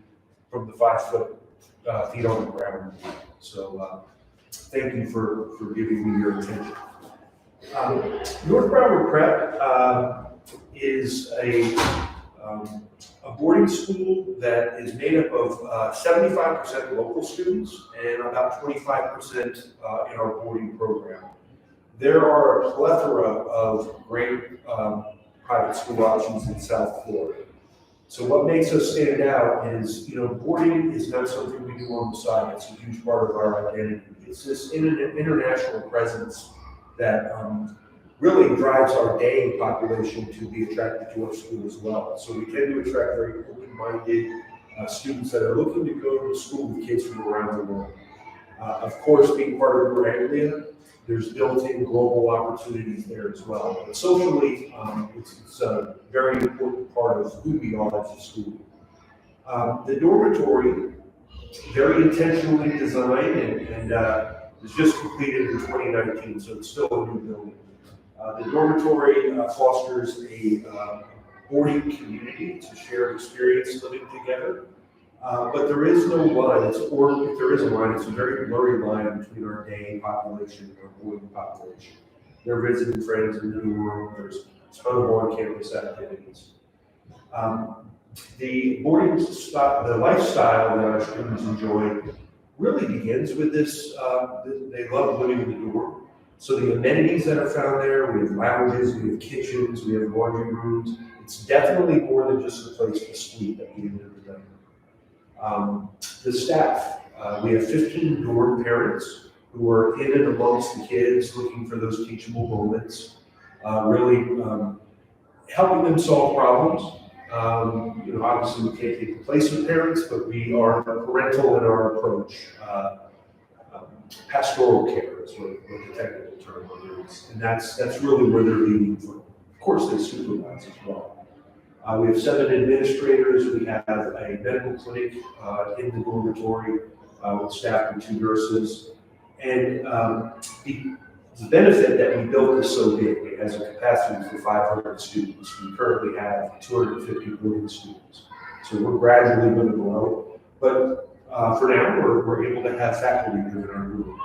from the 5 feet on the ground. So thank you for giving me your attention. North Broward Prep is a boarding school that is made up of 75% local students and about 25% in our boarding program. There are a plethora of great private school options in South Florida. So what makes us stand out is, you know, boarding is not something we do on the side. It's a huge part of our identity. It's this international presence that really drives our day population to be attracted to our school as well. So we tend to attract very open-minded students that are looking to go to school with kids from around the world. Of course, being part of Anglia, there's built-in global opportunities there as well. But socially, it's a very important part of who we are as a school. The dormitory, very intentionally designed and was just completed in 2019, so it's still a new building. The dormitory fosters a boarding community to share experience living together. But there is no line, if there is a line, it's a very blurry line between our day population and our boarding population. They're visiting friends in the dorm, there's a ton of on-campus activities. The the lifestyle that our students enjoy really begins with this, they love living in the dorm. So the amenities that are found there, we have lounges, we have kitchens, we have laundry rooms. It's definitely more than just a place to sleep at the end of the day. The staff, we have 15 dorm parents who are in and amongst the kids looking for those teachable moments, really helping them solve problems. Obviously we can't take the place of parents, but we are parental in our approach. Pastoral care is what the technical term is, and that's really where they're leading from. Of course, they supervise as well. We have 7 administrators. We have a medical clinic in the dormitory with staff and 2 nurses. And the benefit that we built is so big. It has a capacity for 500 students. We currently have 250 boarding students. So we're gradually going to grow. But for now, we're able to have faculty live in our room,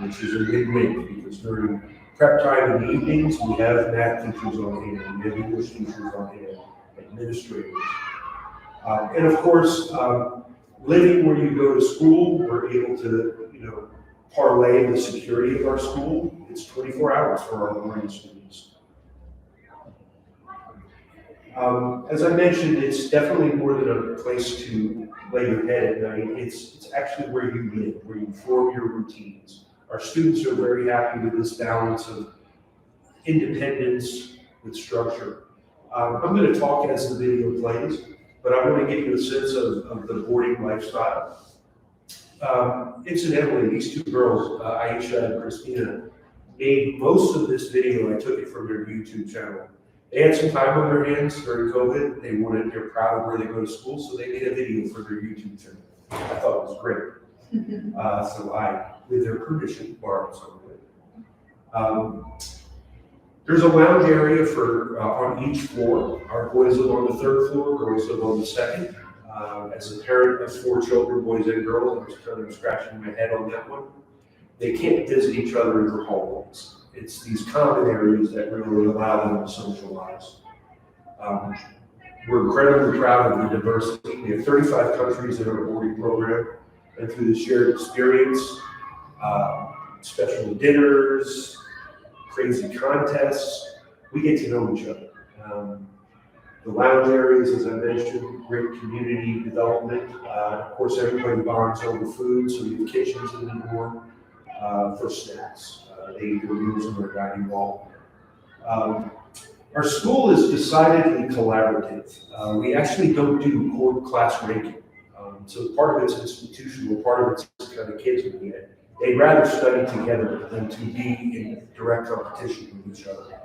which is a win-win, because during prep time in the evenings, we have math teachers on hand, we have English teachers on hand, administrators. And of course, living where you go to school, we're able to, parlay the security of our school. It's 24 hours for our boarding students. As I mentioned, it's definitely more than a place to lay your head at night. It's actually where you live, where you form your routines. Our students are very happy with this balance of independence with structure. I'm going to talk as the video plays, but I want to give you a sense of the boarding lifestyle. Incidentally, these 2 girls, Aisha and Christina, made most of this video. I took it from their YouTube channel. They had some time on their hands during COVID. They're proud of where they go to school, so they made a video for their YouTube channel. I thought it was great. So I, with their permission, borrowed some of it. There's a lounge area for on each floor. Our boys live on the 3rd floor, girls live on the 2nd. As a parent of 4 children, boys and girls, I was kind of scratching my head on that one. They can't visit each other in their hallways. It's these common areas that really allow them to socialize. We're incredibly proud of the diversity. We have 35 countries in our boarding program, and through the shared experience, special dinners, crazy contests, we get to know each other. The lounge areas, as I mentioned, great community development. Of course, everybody bonds over food, so we have kitchens in the dorm for snacks. They eat their meals on their dining wall. Our school is decidedly collaborative. We actually don't do core class ranking. So part of it's institutional, part of it's kind of kids in the end. They'd rather study together than to be in direct competition with each other.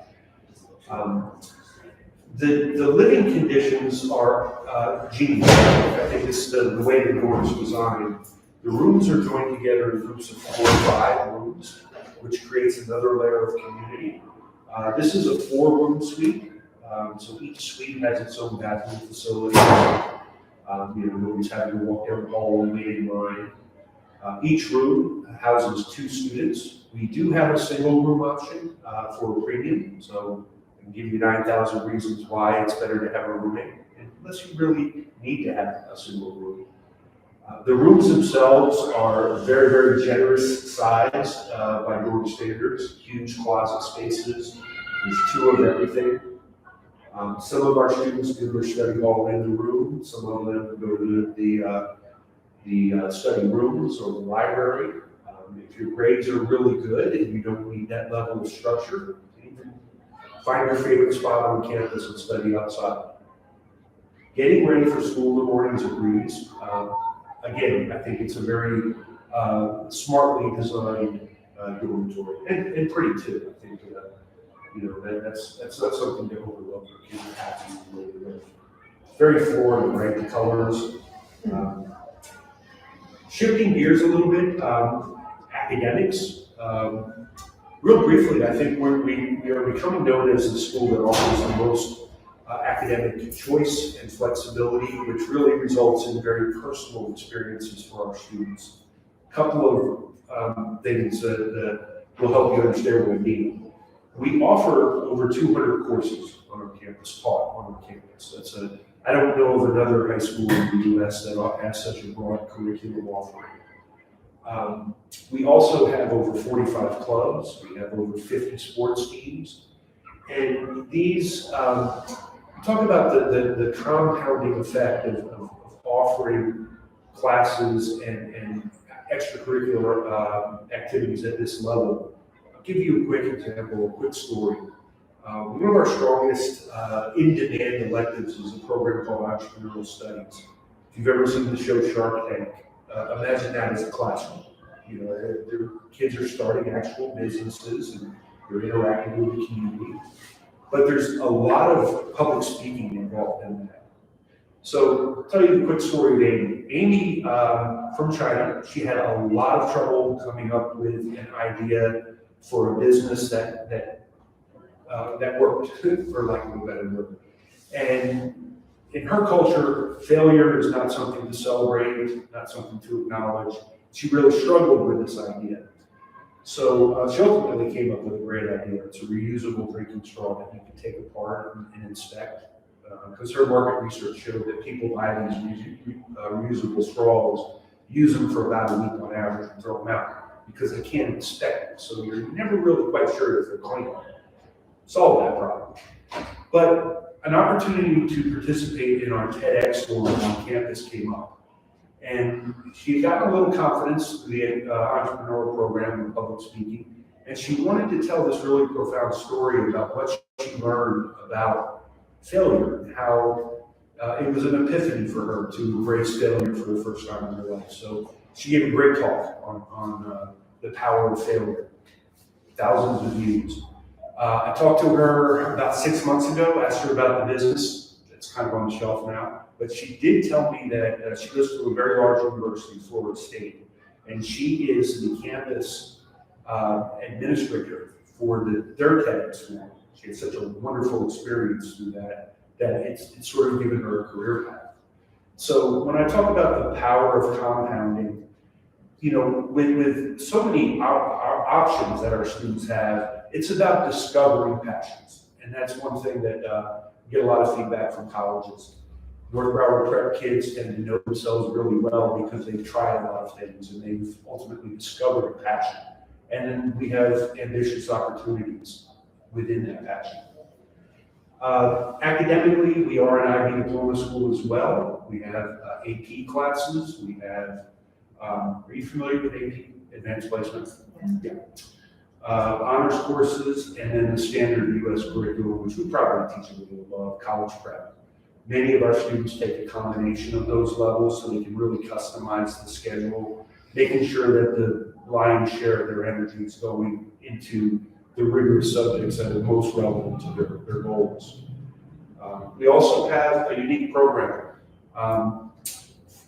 The living conditions are genius. I think it's the way the dorms are designed. The rooms are joined together in groups of 4 or 5 rooms, which creates another layer of community. This is a 4-room suite, so each suite has its own bathroom facility. Nobody's having to walk down the hall and wait in line. Each room houses 2 students. We do have a single room option for a premium, so I can give you 9,000 reasons why it's better to have a roommate, unless you really need to have a single room. The rooms themselves are very, very generous size by dorm standards, huge closet spaces. There's 2 of everything. Some of our students do their study hall in the room. Some of them go to the study rooms or the library. If your grades are really good and you don't need that level of structure, you can find your favorite spot on campus and study outside. Getting ready for school in the morning is a breeze. Again, I think it's a very smartly designed dormitory, and pretty too. I think that's not something to overlook. Kids are happy the way they live. Very Florida, right? The colors. Shifting gears a little bit, academics. Real briefly, I think we are becoming known as the school that offers the most academic choice and flexibility, which really results in very personal experiences for our students. A couple of things that will help you understand what I mean. We offer over 200 courses on our campus, taught on our campus. I don't know of another high school in the U.S. that has such a broad curriculum offering. We also have over 45 clubs. We have over 50 sports teams. And these, talk about the compounding effect of offering classes and extracurricular activities at this level. I'll give you a quick example, a quick story. One of our strongest in-demand electives is a program called Entrepreneurial Studies. If you've ever seen the show Shark Tank, imagine that as a classroom. You know, their kids are starting actual businesses and they're interacting with the community. But there's a lot of public speaking involved in that. So I'll tell you a quick story of Amy. Amy, from China, she had a lot of trouble coming up with an idea for a business that worked, for lack of a better word. And in her culture, failure is not something to celebrate, not something to acknowledge. She really struggled with this idea. So she ultimately came up with a great idea. It's a reusable drinking straw that you can take apart and inspect. Because her market research showed that people buy these reusable straws, use them for about a week on average and throw them out because they can't inspect them. So you're never really quite sure if they're clean. Solve that problem. But an opportunity to participate in our TEDx forum on campus came up. And she got a little confidence through the entrepreneurial program in public speaking. And she wanted to tell this really profound story about what she learned about failure and how it was an epiphany for her to embrace failure for the first time in her life. So she gave a great talk on the power of failure, thousands of views. I talked to her about 6 months ago, asked her about the business. It's kind of on the shelf now. But she did tell me that she goes to a very large university, Florida State, and she is the campus administrator for their TEDx forum. She had such a wonderful experience through that it's sort of given her a career path. So when I talk about the power of compounding, you know, with so many options that our students have, it's about discovering passions. And that's one thing that we get a lot of feedback from colleges. North Broward Prep kids tend to know themselves really well because they've tried a lot of things and they've ultimately discovered a passion. And then we have ambitious opportunities within that passion. Academically, we are an IB diploma school as well. We have AP classes. We have, are you familiar with AP, Advanced Placement? Yeah. Honors courses, and then the standard US curriculum, which we probably teach a little above, college prep. Many of our students take a combination of those levels so they can really customize the schedule, making sure that the lion's share of their energy is going into the rigorous subjects that are most relevant to their goals. We also have a unique program.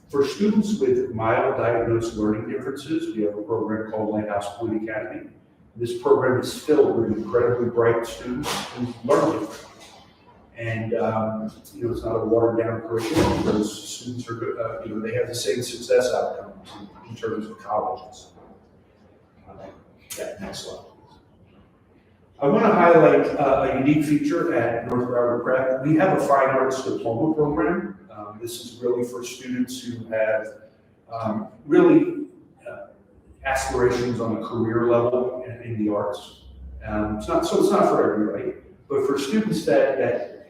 For students with mild diagnosed learning differences, we have a program called Lighthouse Point Academy. This program is filled with incredibly bright students who learn differently. And you know, it's not a watered down curriculum. Those students are good, you know, they have the same success outcomes in terms of colleges. Yeah, next slide. I want to highlight a unique feature at North Broward Prep. We have a fine arts diploma program. This is really for students who have really aspirations on a career level in the arts. It's not for everybody, but for students that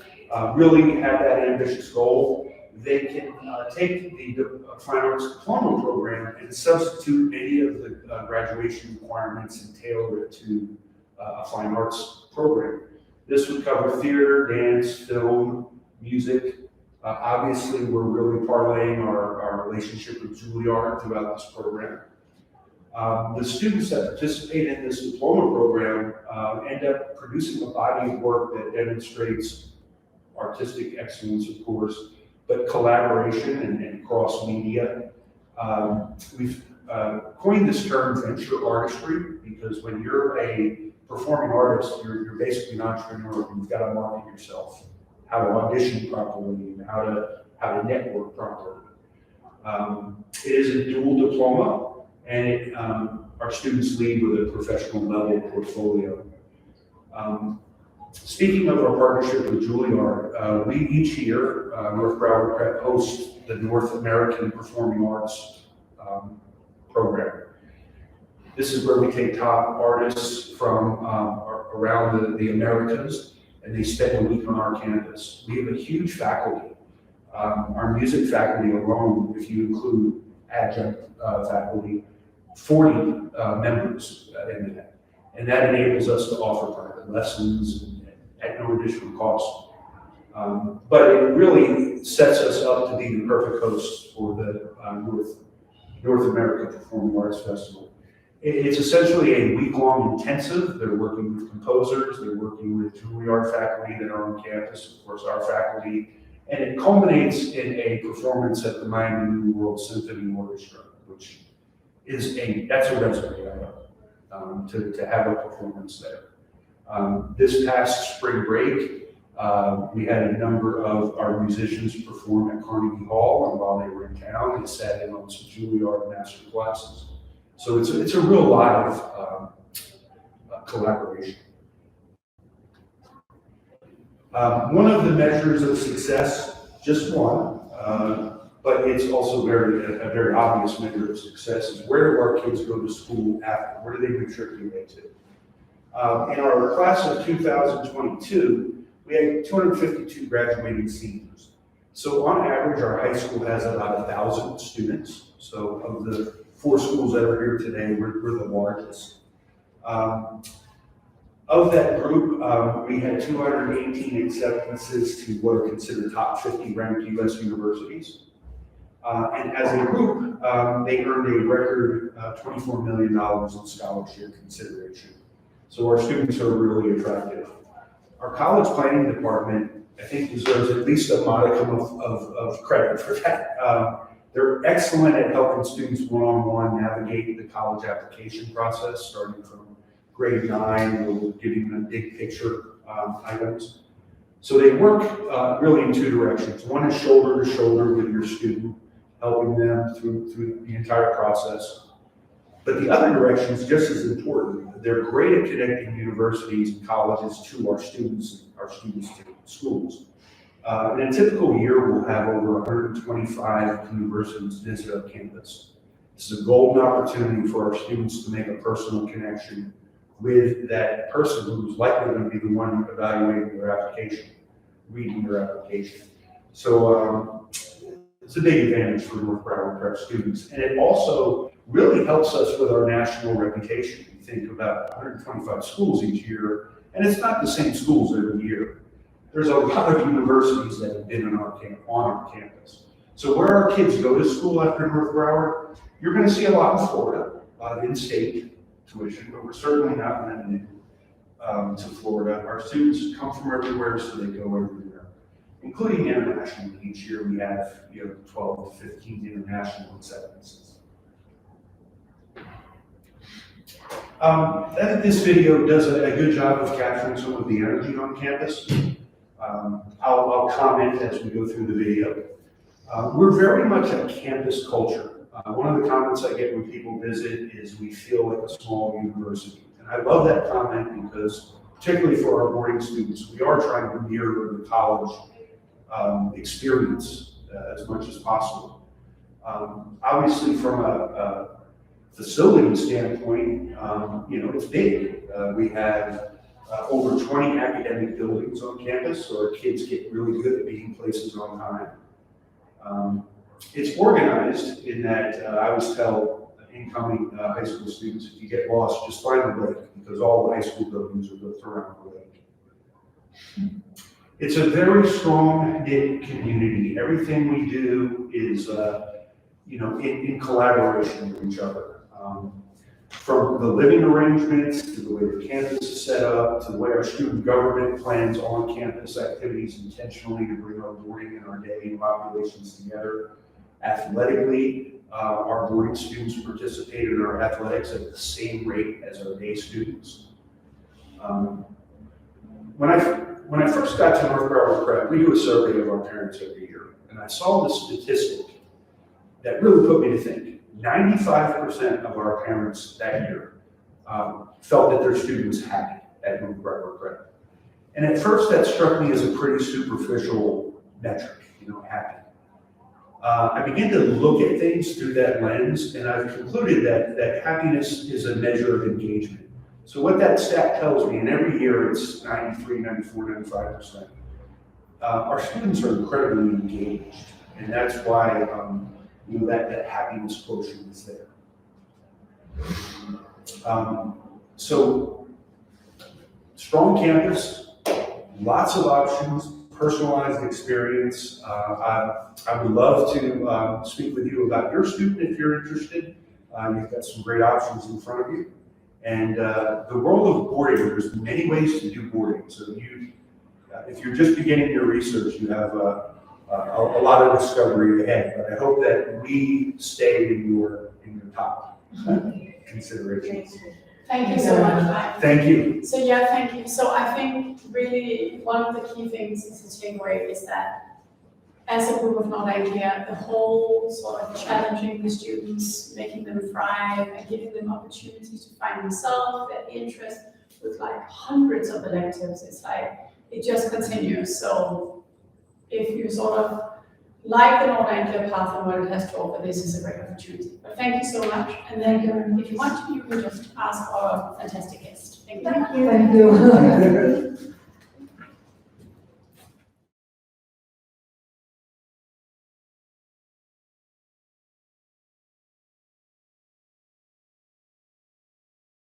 really have that ambitious goal, they can take the fine arts diploma program and substitute any of the graduation requirements and tailor it to a fine arts program. This would cover theater, dance, film, music. Obviously, we're really parlaying our relationship with Juilliard throughout this program. The students that participate in this diploma program end up producing a body of work that demonstrates artistic excellence, of course, but collaboration and cross-media. We've coined this term venture artistry because when you're a performing artist, you're basically an entrepreneur. You've got to market yourself, how to audition properly, and how to network properly. It is a dual diploma, and our students lead with a professional level portfolio. Speaking of our partnership with Juilliard, we each year, North Broward Prep hosts the North American Performing Arts program. This is where we take top artists from around the Americas, and they spend a week on our campus. We have a huge faculty. Our music faculty alone, if you include adjunct faculty, 40 members in that. And that enables us to offer private lessons at no additional cost. But it really sets us up to be the perfect host for the North America Performing Arts Festival. It's essentially a week-long intensive. They're working with composers, they're working with Juilliard faculty that are on campus, of course our faculty, and it culminates in a performance at the Miami New World Symphony Orchestra, which is that's a resume item, to have a performance there. This past spring break, we had a number of our musicians perform at Carnegie Hall, and while they were in town, they sat in on some Juilliard master classes. So it's a real live collaboration. One of the measures of success, just one, but it's also a very obvious measure of success, is where do our kids go to school after? Where do they matriculate to? In our class of 2022, we had 252 graduating seniors. So on average, our high school has about 1,000 students. So of the 4 schools that are here today, we're the largest. Of that group, we had 218 acceptances to what are considered top 50 ranked U.S. universities. And as a group, they earned a record $24 million in scholarship consideration. So our students are really attractive. Our college planning department, I think, deserves at least a modicum of credit for that. They're excellent at helping students one-on-one navigate the college application process, starting from grade 9, we're giving them big picture items. So they work really in 2 directions. One is shoulder to shoulder with your student, helping them through the entire process. But the other direction is just as important. They're great at connecting universities and colleges to our students to schools. In a typical year, we'll have over 125 universities visit our campus. This is a golden opportunity for our students to make a personal connection with that person who's likely going to be the one evaluating their application, reading their application. So it's a big advantage for North Broward Prep students. And it also really helps us with our national reputation. We think about 125 schools each year, and it's not the same schools every year. There's a lot of universities that have been on our campus. So where our kids go to school after North Broward, you're going to see a lot in Florida, a lot of in-state tuition, but we're certainly not limited to Florida. Our students come from everywhere, so they go everywhere, including internationally. Each year we have 12 to 15 international acceptances. I think this video does a good job of capturing some of the energy on campus. I'll comment as we go through the video. We're very much a campus culture. One of the comments I get when people visit is we feel like a small university. And I love that comment because, particularly for our boarding students, we are trying to mirror the college experience as much as possible. Obviously, from a facility standpoint, it's big. We have over 20 academic buildings on campus, so our kids get really good at being places on time. It's organized in that I always tell incoming high school students, if you get lost, just find the lake, because all the high school buildings are built around the lake. It's a very strong knit community. Everything we do is, in collaboration with each other. From the living arrangements, to the way the campus is set up, to the way our student government plans on campus activities intentionally to bring our boarding and our day populations together. Athletically, our boarding students participate in our athletics at the same rate as our day students. When I first got to North Broward Prep, we do a survey of our parents every year, and I saw this statistic that really put me to think. 95% of our parents that year felt that their student was happy at North Broward Prep. And at first that struck me as a pretty superficial metric, happy. I began to look at things through that lens, and I've concluded that happiness is a measure of engagement. So what that stat tells me, and every year it's 93, 94, 95%, our students are incredibly engaged, and that's why that happiness quotient is there. So strong campus, lots of options, personalized experience. I would love to speak with you about your student if you're interested. You've got some great options in front of you. And the world of boarding, there's many ways to do boarding. So if you're just beginning your research, you have a lot of discovery ahead. But I hope that we stay in your top considerations. Thank you so much, Mike. Thank you. So yeah, thank you. So I think really one of the key things to take away is that as a group of North Anglia, the whole sort of challenging the students, making them thrive and giving them opportunities to find themselves, their interest with like hundreds of electives, it's like, it just continues. So if you sort of like the North Anglia path and what it has to offer, this is a great opportunity. But thank you so much. And then if you want to, you can just ask our fantastic guest. Thank you. Thank you.